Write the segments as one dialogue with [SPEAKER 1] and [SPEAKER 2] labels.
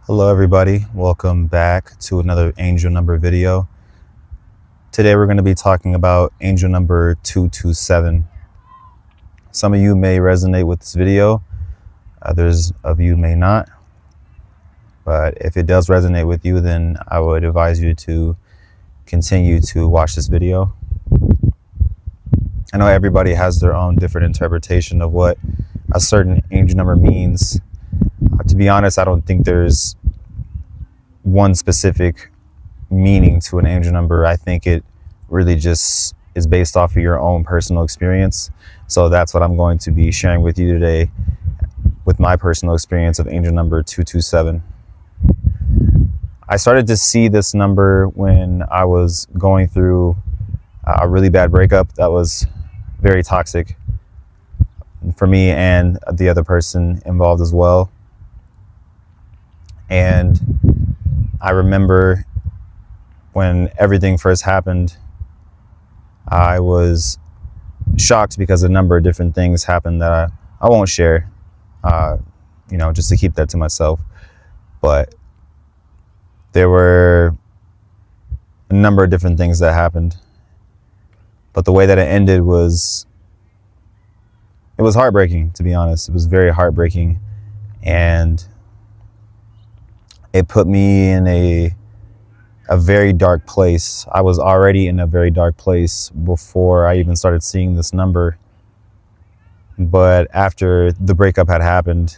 [SPEAKER 1] Hello everybody, welcome back to another angel number video. Today we're going to be talking about angel number 227. Some of you may resonate with this video, others of you may not. But if it does resonate with you, then I would advise you to continue to watch this video. I know everybody has their own different interpretation of what a certain angel number means. To be honest, I don't think there's one specific meaning to an angel number. I think it really just is based off of your own personal experience. So that's what I'm going to be sharing with you today, with my personal experience of angel number 227. I started to see this number when I was going through a really bad breakup that was very toxic for me and the other person involved as well. And I remember when everything first happened, I was shocked because a number of different things happened that I won't share, just to keep that to myself. But there were a number of different things that happened. But the way that it ended it was heartbreaking, to be honest. It was very heartbreaking. And it put me in a very dark place. I was already in a very dark place before I even started seeing this number. But after the breakup had happened,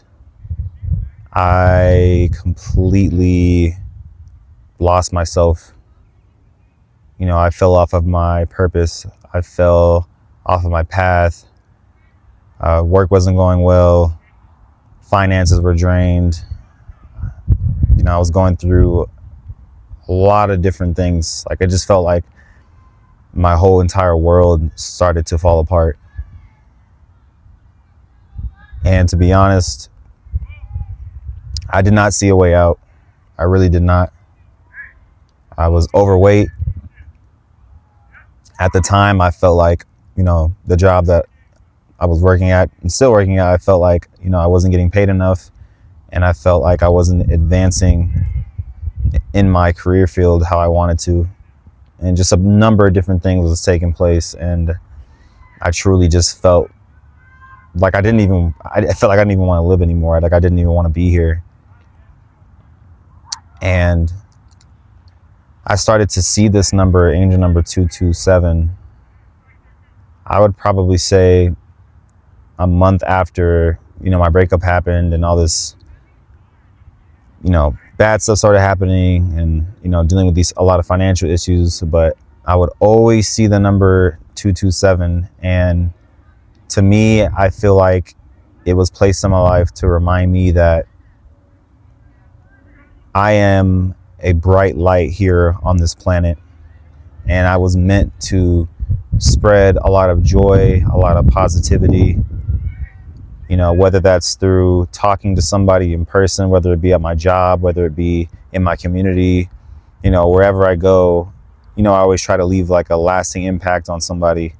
[SPEAKER 1] I completely lost myself. I fell off of my purpose. I fell off of my path. Work wasn't going well. Finances were drained. I was going through a lot of different things. I just felt like my whole entire world started to fall apart. And to be honest, I did not see a way out. I really did not. I was overweight. At the time, I felt like, the job that I was working at and still working at, I felt like, I wasn't getting paid enough. And I felt like I wasn't advancing in my career field how I wanted to. And just a number of different things was taking place. And I truly just felt like I felt like I didn't even want to live anymore. Like I didn't even want to be here. And I started to see this number, angel number 227. I would probably say a month after, my breakup happened and all this, bad stuff started happening and, dealing with a lot of financial issues. But I would always see the number 227. And to me, I feel like it was placed in my life to remind me that I am a bright light here on this planet. And I was meant to spread a lot of joy, a lot of positivity. Whether that's through talking to somebody in person, whether it be at my job, whether it be in my community, wherever I go, I always try to leave like a lasting impact on somebody.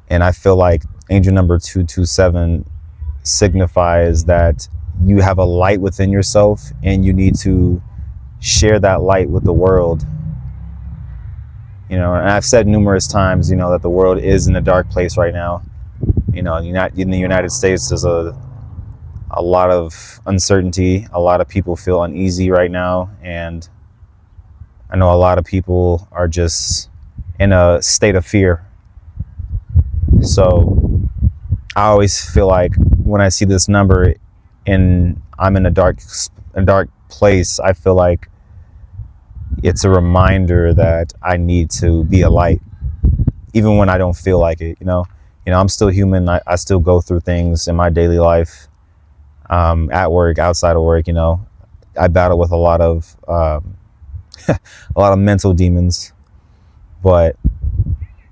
[SPEAKER 1] And I feel like angel number 227 signifies that you have a light within yourself and you need to share that light with the world. And I've said numerous times, that the world is in a dark place right now. In the United States, there's a lot of uncertainty. A lot of people feel uneasy right now. And I know a lot of people are just in a state of fear. So I always feel like when I see this number and I'm in a dark place, I feel like it's a reminder that I need to be a light, even when I don't feel like it, I'm still human. I still go through things in my daily life, at work, outside of work. I battle with a lot of mental demons, but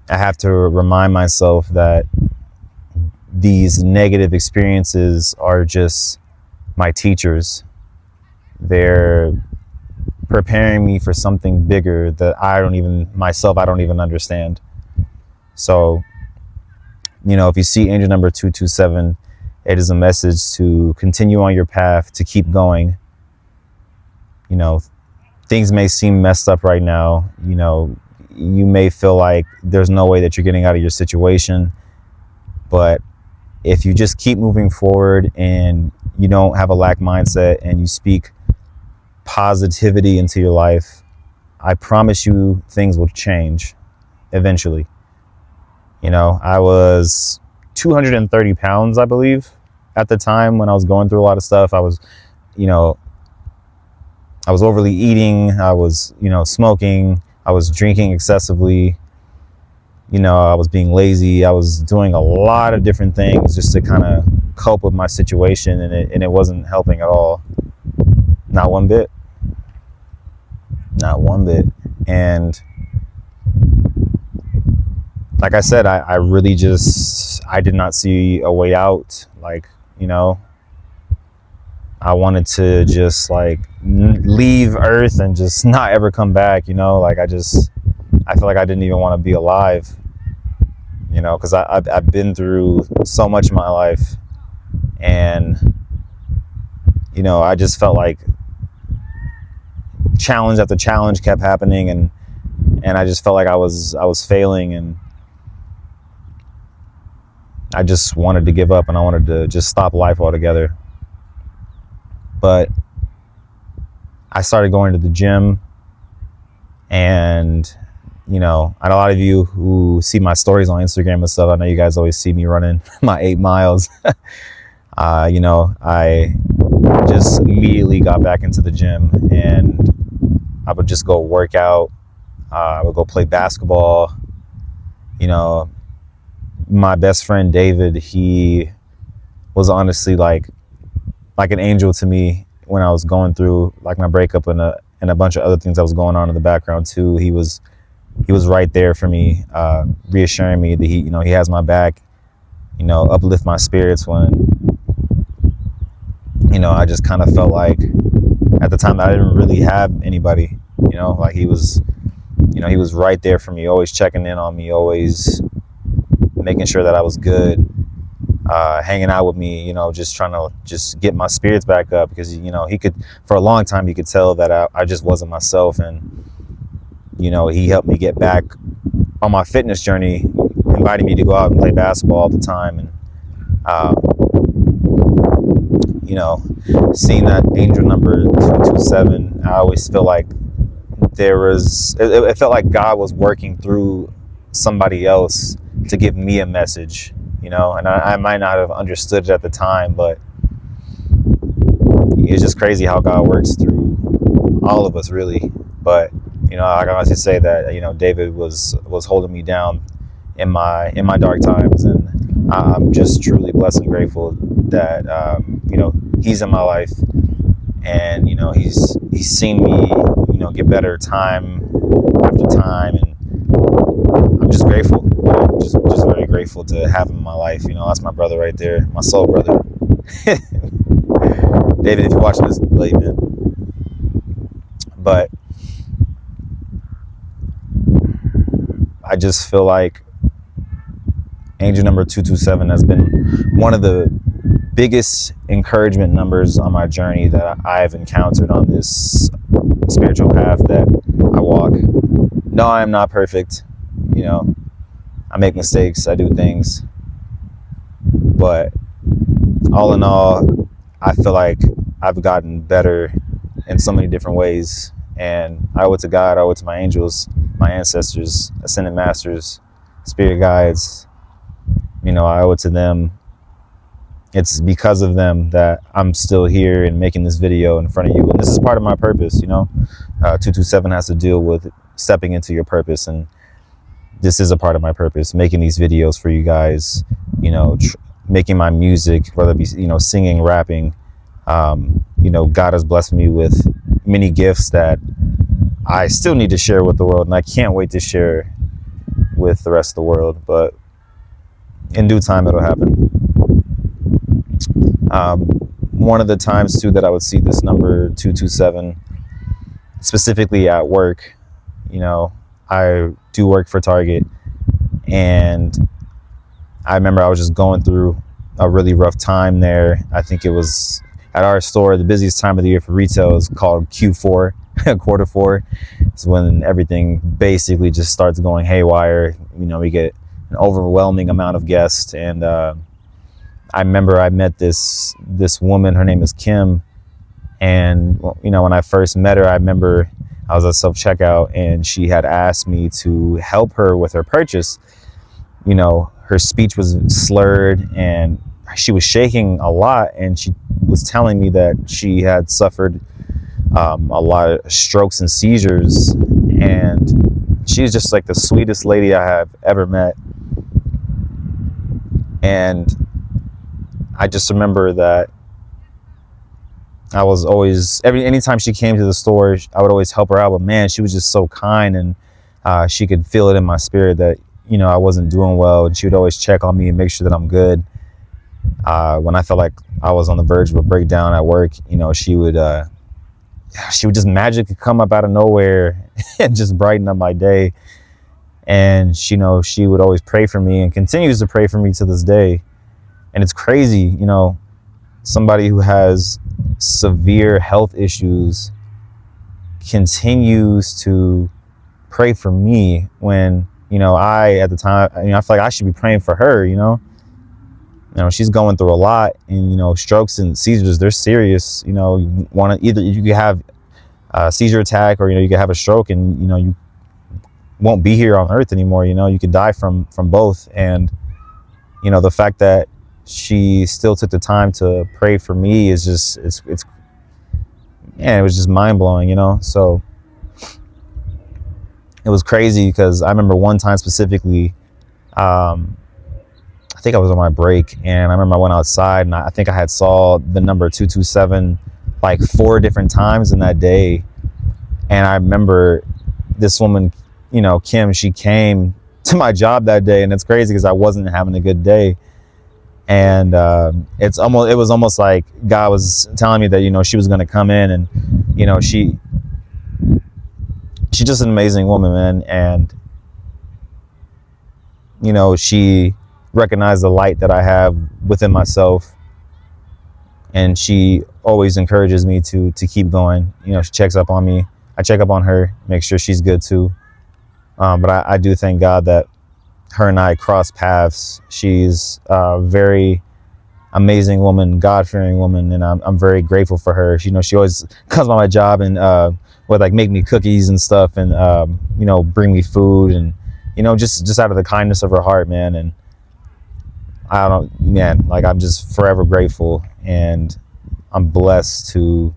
[SPEAKER 1] I have to remind myself that these negative experiences are just my teachers. They're preparing me for something bigger that I don't even understand. So, if you see angel number 227, It is a message to continue on your path, to keep going. You know, things may seem messed up right now. You know, you may feel like there's no way that you're getting out of your situation. But if you just keep moving forward and you don't have a lack mindset and you speak positivity into your life, I promise you things will change eventually. You know, I was 230 pounds, I believe, at the time when I was going through a lot of stuff. I was overly eating. I was, smoking. I was drinking excessively. I was being lazy. I was doing a lot of different things just to kind of cope with my situation, and it wasn't helping at all. Not one bit. Not one bit. And like I said, I really I did not see a way out. I wanted to just leave Earth and just not ever come back, I feel like I didn't even want to be alive, because I've been through so much in my life, and, I just felt like challenge after challenge kept happening, and I just felt like I was failing, and I just wanted to give up, and I wanted to just stop life altogether. But I started going to the gym, and, I know a lot of you who see my stories on Instagram and stuff, I know you guys always see me running my 8 miles. I just immediately got back into the gym, and I would just go work out. I would go play basketball. My best friend David, he was honestly like an angel to me when I was going through my breakup and a bunch of other things that was going on in the background too. He was right there for me, reassuring me that he has my back, uplift my spirits when, I just kind of felt like at the time that I didn't really have anybody, he was right there for me, always checking in on me, always making sure that I was good, hanging out with me, just trying to just get my spirits back up, because, he could, for a long time, he could tell that I just wasn't myself. And, he helped me get back on my fitness journey, inviting me to go out and play basketball all the time. And, seeing that angel number 227, I always feel like it felt like God was working through somebody else to give me a message, and I might not have understood it at the time, but it's just crazy how God works through all of us, really. But I can honestly say that David was holding me down in my dark times, and I'm just truly blessed and grateful that he's in my life, and he's seen me get better time after time, and I'm just grateful, just very grateful to have him in my life. That's my brother right there, my soul brother. David, if you're watching this, late man. But I just feel like angel number 227 has been one of the biggest encouragement numbers on my journey that I've encountered on this spiritual path that I walk. No, I am not perfect. I make mistakes, I do things, but all in all, I feel like I've gotten better in so many different ways, and I owe it to God, I owe it to my angels, my ancestors, ascended masters, spirit guides. I owe it to them. It's because of them that I'm still here and making this video in front of you, and this is part of my purpose. 227 has to deal with stepping into your purpose, and this is a part of my purpose, making these videos for you guys, making my music, whether it be, singing, rapping. God has blessed me with many gifts that I still need to share with the world, and I can't wait to share with the rest of the world, but in due time, it'll happen. One of the times too that I would see this number 227, specifically at work, I do work for Target, and I remember I was just going through a really rough time there. I think it was at our store, the busiest time of the year for retail is called Q4, quarter four. It's when everything basically just starts going haywire. You know, we get an overwhelming amount of guests. And I remember I met this woman, her name is Kim. And, you know, when I first met her, I remember I was at self-checkout and she had asked me to help her with her purchase. You know, her speech was slurred and she was shaking a lot, and she was telling me that she had suffered a lot of strokes and seizures, and she's just like the sweetest lady I have ever met. And I just remember that I was always, anytime she came to the store, I would always help her out. But man, she was just so kind, and she could feel it in my spirit that, you know, I wasn't doing well, and she would always check on me and make sure that I'm good. When I felt like I was on the verge of a breakdown at work, you know, she would just magically come up out of nowhere and just brighten up my day. And you know, she would always pray for me and continues to pray for me to this day. And it's crazy, you know, somebody who has severe health issues continues to pray for me when, you know, at the time, you know, I feel like I should be praying for her. You know, she's going through a lot, and, you know, strokes and seizures, they're serious. You know, you could have a seizure attack, or, you know, you could have a stroke, and, you know, you won't be here on earth anymore. You know, you could die from both. And, you know, the fact that she still took the time to pray for me is just, it was just mind blowing, you know? So it was crazy, because I remember one time specifically, I think I was on my break, and I remember I went outside, and I think I had saw the number 227 like 4 different times in that day. And I remember this woman, you know, Kim, she came to my job that day, and it's crazy because I wasn't having a good day. And it was almost like God was telling me that, you know, she was going to come in, and, you know, she's just an amazing woman, man. And, you know, she recognized the light that I have within myself, and she always encourages me to keep going. You know, she checks up on me. I check up on her, make sure she's good too. But I do thank God that her and I cross paths. She's a very amazing woman, God-fearing woman, and I'm very grateful for her. You know, she always comes by my job and would like make me cookies and stuff, and you know, bring me food, and, you know, just out of the kindness of her heart, man. And I'm just forever grateful, and I'm blessed to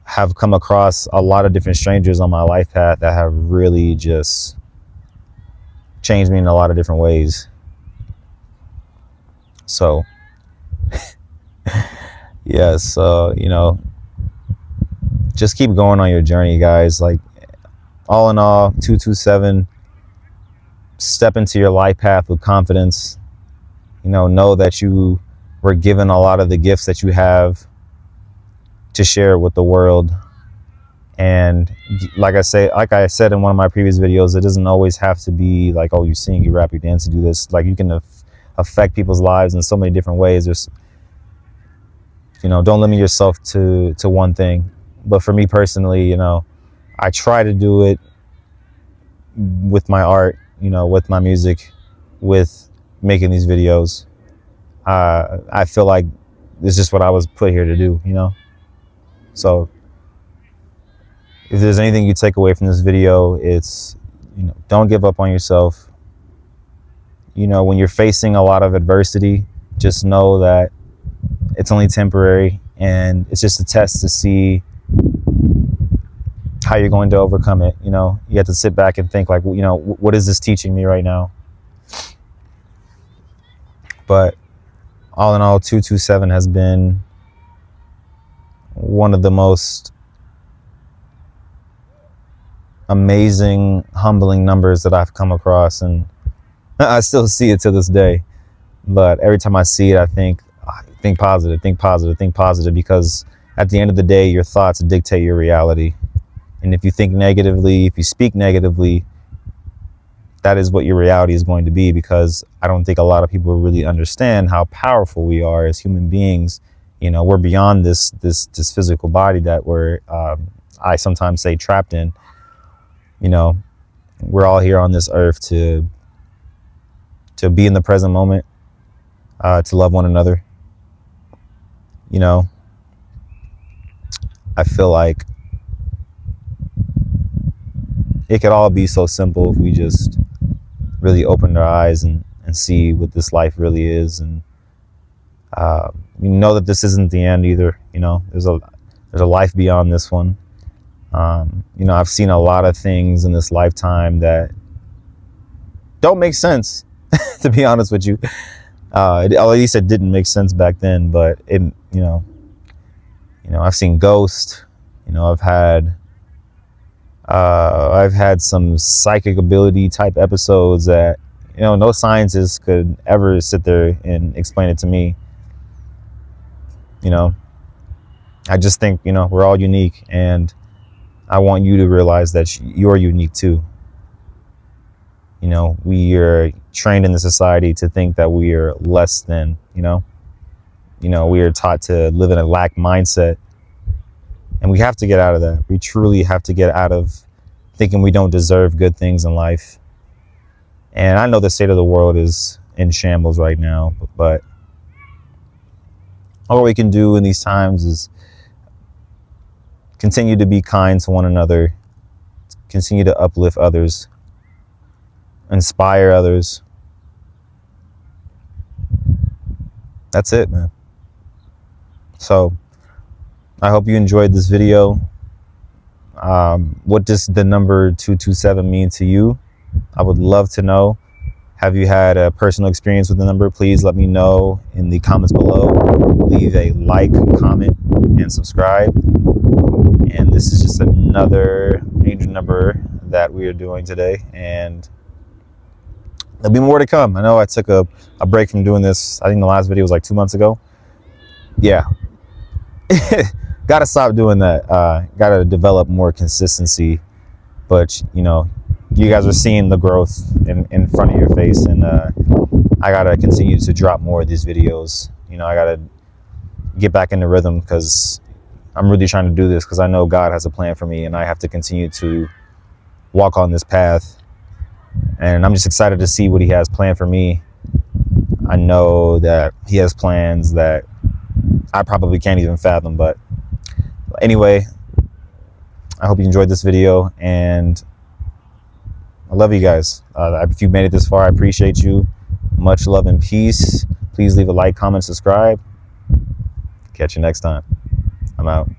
[SPEAKER 1] have come across a lot of different strangers on my life path that have really just changed me in a lot of different ways. So, yes, you know, just keep going on your journey, guys. Like, all in all, 227, step into your life path with confidence. You know that you were given a lot of the gifts that you have to share with the world. And like I said in one of my previous videos, it doesn't always have to be like, oh, you sing, you rap, you dance, you do this. Like, you can affect people's lives in so many different ways. There's, you know, don't limit yourself to one thing. But for me personally, you know, I try to do it with my art, you know, with my music, with making these videos. I feel like it's just what I was put here to do, you know? So if there's anything you take away from this video, it's, you know, don't give up on yourself. You know, when you're facing a lot of adversity, just know that it's only temporary, and it's just a test to see how you're going to overcome it. You know, you have to sit back and think, like, you know, what is this teaching me right now? But all in all, 227 has been one of the most amazing, humbling numbers that I've come across, and I still see it to this day. But every time I see it, I think positive, think positive, think positive, because at the end of the day, your thoughts dictate your reality. And if you think negatively, if you speak negatively, that is what your reality is going to be, because I don't think a lot of people really understand how powerful we are as human beings. You know, we're beyond this physical body that we're, I sometimes say, trapped in. You know, we're all here on this earth to be in the present moment, to love one another. You know, I feel like it could all be so simple if we just really opened our eyes and see what this life really is. And we know that this isn't the end either. You know, there's a life beyond this one. You know, I've seen a lot of things in this lifetime that don't make sense, to be honest with you. At least it didn't make sense back then, but it, you know, I've seen ghosts. You know, I've had some psychic ability type episodes that, you know, no scientist could ever sit there and explain it to me. You know, I just think, you know, we're all unique, and I want you to realize that you're unique too. You know, we are trained in the society to think that we are less than, you know, we are taught to live in a lack mindset, and we have to get out of that. We truly have to get out of thinking we don't deserve good things in life. And I know the state of the world is in shambles right now, but all we can do in these times is continue to be kind to one another, continue to uplift others, inspire others. That's it, man. So I hope you enjoyed this video. What does the number 227 mean to you? I would love to know. Have you had a personal experience with the number? Please let me know in the comments below. Leave a like, comment, and subscribe. And this is just another angel number that we are doing today, and there'll be more to come. I know I took a break from doing this. I think the last video was like 2 months ago. Yeah. Gotta stop doing that. Gotta develop more consistency. But, you know, you guys are seeing the growth in front of your face, and I gotta continue to drop more of these videos. You know, I gotta get back in the rhythm, because I'm really trying to do this because I know God has a plan for me, and I have to continue to walk on this path. And I'm just excited to see what he has planned for me. I know that he has plans that I probably can't even fathom. But anyway, I hope you enjoyed this video, and I love you guys. If you made it this far, I appreciate you. Much love and peace. Please leave a like, comment, subscribe. Catch you next time. I'm out.